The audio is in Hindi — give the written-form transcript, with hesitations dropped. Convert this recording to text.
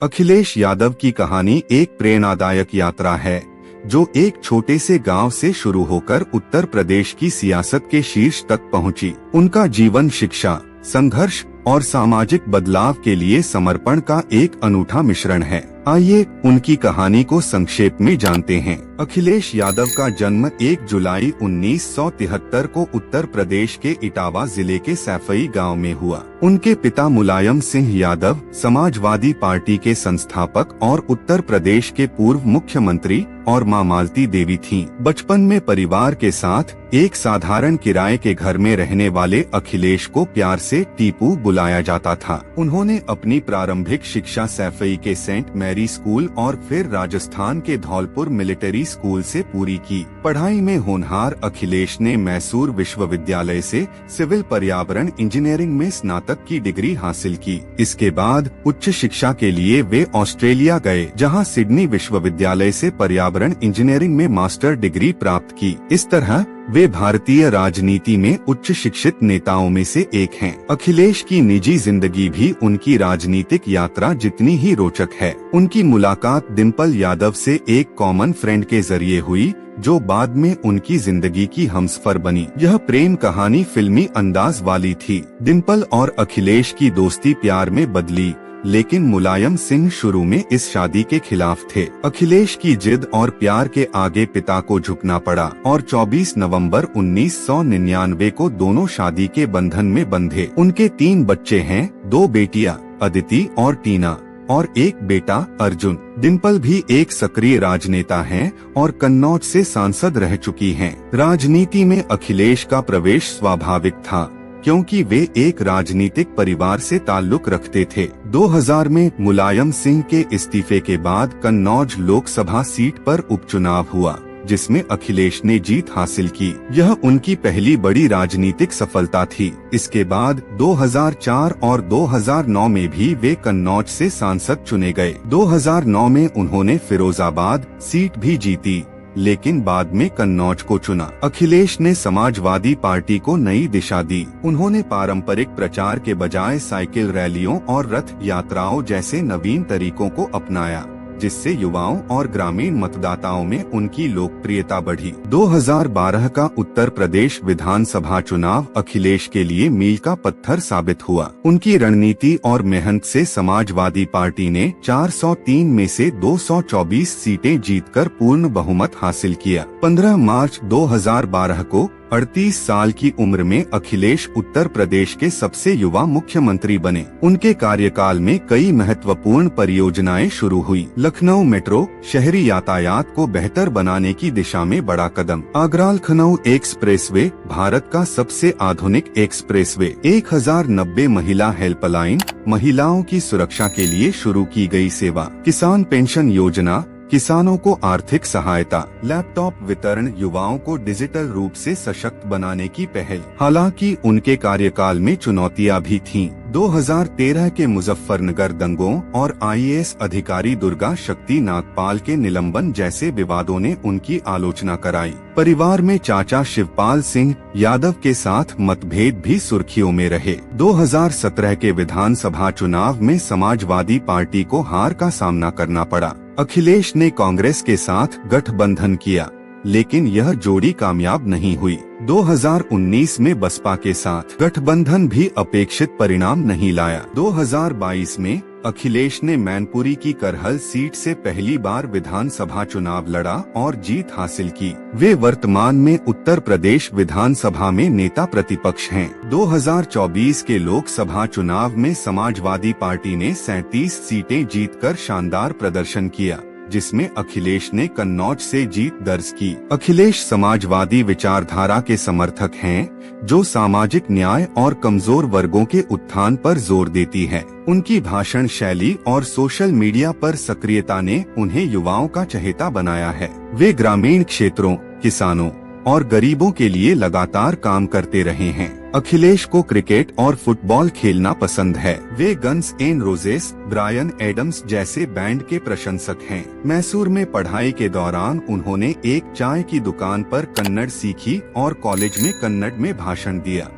अखिलेश यादव की कहानी एक प्रेरणादायक यात्रा है जो एक छोटे से गांव से शुरू होकर उत्तर प्रदेश की सियासत के शीर्ष तक पहुंची। उनका जीवन शिक्षा, संघर्ष और सामाजिक बदलाव के लिए समर्पण का एक अनूठा मिश्रण है। आइए उनकी कहानी को संक्षेप में जानते हैं। अखिलेश यादव का जन्म 1 जुलाई 1973 को उत्तर प्रदेश के इटावा जिले के सैफई गांव में हुआ। उनके पिता मुलायम सिंह यादव समाजवादी पार्टी के संस्थापक और उत्तर प्रदेश के पूर्व मुख्यमंत्री और मां मालती देवी थीं। बचपन में परिवार के साथ एक साधारण किराए के घर में रहने वाले अखिलेश को प्यार से टीपू बुलाया जाता था। उन्होंने अपनी प्रारंभिक शिक्षा सैफई के सेंट मैरी स्कूल और फिर राजस्थान के धौलपुर मिलिट्री स्कूल से पूरी की। पढ़ाई में होनहार अखिलेश ने मैसूर विश्वविद्यालय से सिविल पर्यावरण इंजीनियरिंग में स्नातक की डिग्री हासिल की। इसके बाद उच्च शिक्षा के लिए वे ऑस्ट्रेलिया गए, जहां सिडनी विश्वविद्यालय से पर्यावरण इंजीनियरिंग में मास्टर डिग्री प्राप्त की। इस तरह वे भारतीय राजनीति में उच्च शिक्षित नेताओं में से एक हैं। अखिलेश की निजी जिंदगी भी उनकी राजनीतिक यात्रा जितनी ही रोचक है। उनकी मुलाकात डिम्पल यादव से एक कॉमन फ्रेंड के जरिए हुई, जो बाद में उनकी जिंदगी की हमसफर बनी। यह प्रेम कहानी फिल्मी अंदाज वाली थी। डिम्पल और अखिलेश की दोस्ती प्यार में बदली, लेकिन मुलायम सिंह शुरू में इस शादी के खिलाफ थे। अखिलेश की जिद और प्यार के आगे पिता को झुकना पड़ा और 24 नवंबर 1999 को दोनों शादी के बंधन में बंधे। उनके 3 बच्चे हैं, 2 बेटियां अदिति और टीना और एक बेटा अर्जुन। डिम्पल भी एक सक्रिय राजनेता हैं और कन्नौज से सांसद रह चुकी हैं। राजनीति में अखिलेश का प्रवेश स्वाभाविक था, क्योंकि वे एक राजनीतिक परिवार से ताल्लुक रखते थे। 2000 में मुलायम सिंह के इस्तीफे के बाद कन्नौज लोकसभा सीट पर उपचुनाव हुआ, जिसमें अखिलेश ने जीत हासिल की। यह उनकी पहली बड़ी राजनीतिक सफलता थी। इसके बाद 2004 और 2009 में भी वे कन्नौज से सांसद चुने गए। 2009 में उन्होंने फिरोजाबाद सीट भी जीती, लेकिन बाद में कन्नौज को चुना। अखिलेश ने समाजवादी पार्टी को नई दिशा दी। उन्होंने पारंपरिक प्रचार के बजाय साइकिल रैलियों और रथ यात्राओं जैसे नवीन तरीकों को अपनाया, जिससे युवाओं और ग्रामीण मतदाताओं में उनकी लोकप्रियता बढ़ी। 2012 का उत्तर प्रदेश विधानसभा चुनाव अखिलेश के लिए मील का पत्थर साबित हुआ। उनकी रणनीति और मेहनत से समाजवादी पार्टी ने 403 में से 224 सीटें जीतकर पूर्ण बहुमत हासिल किया। 15 मार्च 2012 को 38 साल की उम्र में अखिलेश उत्तर प्रदेश के सबसे युवा मुख्यमंत्री बने। उनके कार्यकाल में कई महत्वपूर्ण परियोजनाएं शुरू हुई। लखनऊ मेट्रो शहरी यातायात को बेहतर बनाने की दिशा में बड़ा कदम। आगरा लखनऊ एक्सप्रेसवे भारत का सबसे आधुनिक एक्सप्रेसवे। 1090 महिला हेल्पलाइन महिलाओं की सुरक्षा के लिए शुरू की गई सेवा। किसान पेंशन योजना किसानों को आर्थिक सहायता। लैपटॉप वितरण युवाओं को डिजिटल रूप से सशक्त बनाने की पहल। हालांकि उनके कार्यकाल में चुनौतियां भी थीं। 2013 के मुजफ्फरनगर दंगों और IAS अधिकारी दुर्गा शक्ति नागपाल के निलंबन जैसे विवादों ने उनकी आलोचना कराई। परिवार में चाचा शिवपाल सिंह यादव के साथ मतभेद भी सुर्खियों में रहे। 2017 के विधानसभा चुनाव में समाजवादी पार्टी को हार का सामना करना पड़ा। अखिलेश ने कांग्रेस के साथ गठबंधन किया, लेकिन यह जोड़ी कामयाब नहीं हुई। 2019 में बसपा के साथ गठबंधन भी अपेक्षित परिणाम नहीं लाया। 2022 में अखिलेश ने मैनपुरी की करहल सीट से पहली बार विधानसभा चुनाव लड़ा और जीत हासिल की। वे वर्तमान में उत्तर प्रदेश विधानसभा में नेता प्रतिपक्ष हैं। 2024 के लोकसभा चुनाव में समाजवादी पार्टी ने 37 सीटें जीतकर शानदार प्रदर्शन किया, जिसमें अखिलेश ने कन्नौज से जीत दर्ज की। अखिलेश समाजवादी विचारधारा के समर्थक हैं, जो सामाजिक न्याय और कमजोर वर्गों के उत्थान पर जोर देती है। उनकी भाषण शैली और सोशल मीडिया पर सक्रियता ने उन्हें युवाओं का चहेता बनाया है। वे ग्रामीण क्षेत्रों, किसानों और गरीबों के लिए लगातार काम करते रहे हैं। अखिलेश को क्रिकेट और फुटबॉल खेलना पसंद है। वे Guns N Roses, Bryan Adams जैसे बैंड के प्रशंसक हैं। मैसूर में पढ़ाई के दौरान उन्होंने एक चाय की दुकान पर कन्नड़ सीखी और कॉलेज में कन्नड़ में भाषण दिया।